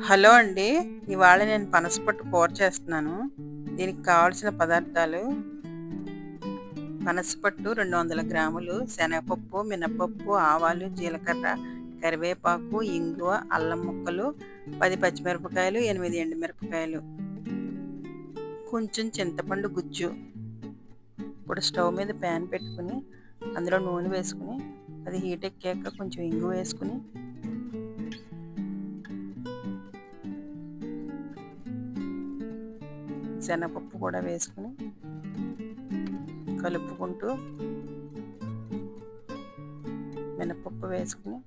Hello అండి. ఇవాళ నేను పనసపొట్టు కూర చేస్తున్నాను. దీనికి కావాల్సిన పదార్థాలు: పనసపొట్టు 200 గ్రాములు, శనగపప్పు, మినపప్పు, ఆవాలు, జీలకర్ర, కరివేపాకు, ఇంగువ, అల్లం ముక్కలు, 10 పచ్చిమిరపకాయలు, 8 ఎండుమిరపకాయలు, కొంచెం చింతపండు గుజ్జు. ఇప్పుడు స్టవ్ మీద ప్యాన్ పెట్టుకుని అందులో నూనె వేసుకుని అది హీట్ ఎక్కాక కొంచెం ఇంగువ వేసుకుని శనగపప్పు కూడా వేసుకుని కలుపుకుంటూ మినపప్పు వేసుకుని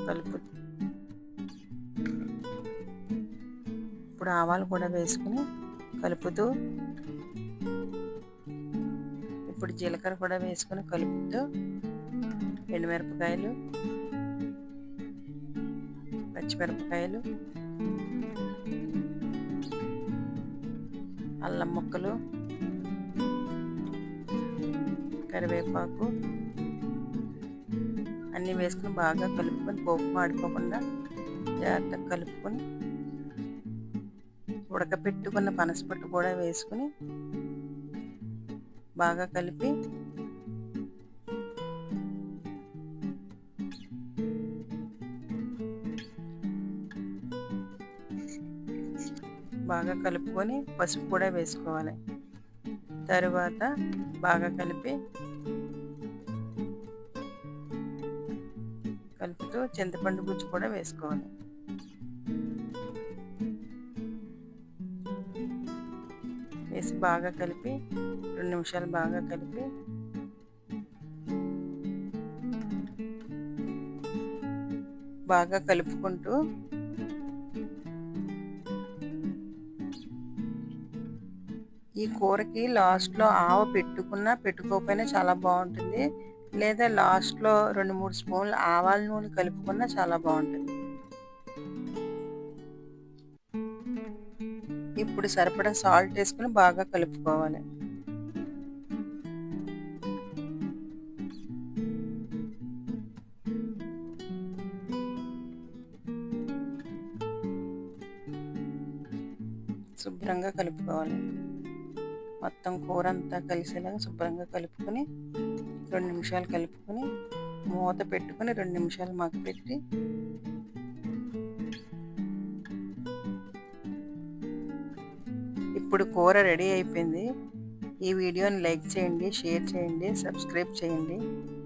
కలుపు. ఇప్పుడు ఆవాలు కూడా వేసుకుని కలుపుతూ, ఇప్పుడు జీలకర్ర కూడా వేసుకుని కలుపుతూ, ఎండుమిరపకాయలు, పచ్చిమిరపకాయలు, అల్లం ముక్కలు, కరివేపాకు అన్నీ వేసుకుని బాగా కలుపుకొని పోపు మాడిపోకుండా జాగ్రత్తగా కలుపుకొని ఉడకపెట్టుకున్న పనసపొట్టు కూడా వేసుకుని బాగా కలిపి బాగా కలుపుకొని పసుపు కూడా వేసుకోవాలి. తరువాత బాగా కలుపుతూ చింతపండు గుజ్జు కూడా వేసుకోవాలి. వేసి బాగా కలిపి 2 నిమిషాలు బాగా కలిపి బాగా కలుపుకుంటూ ఈ కూరకి లాస్ట్లో ఆవ పెట్టుకున్నా పెట్టుకోకపోయినా చాలా బాగుంటుంది. లేదా లాస్ట్లో 2-3 స్పూన్లు ఆవాల నూనె కలుపుకున్నా చాలా బాగుంటుంది. ఇప్పుడు సరిపడా సాల్ట్ వేసుకుని బాగా కలుపుకోవాలి. శుభ్రంగా కలుపుకోవాలి. మొత్తం కూర అంతా కలిసేలాగా శుభ్రంగా కలుపుకొని 2 నిమిషాలు కలుపుకొని మూత పెట్టుకొని 2 నిమిషాలు మగ్గపెట్టి ఇప్పుడు కూర రెడీ అయిపోయింది. ఈ వీడియోని లైక్ చేయండి, షేర్ చేయండి, సబ్స్క్రైబ్ చేయండి.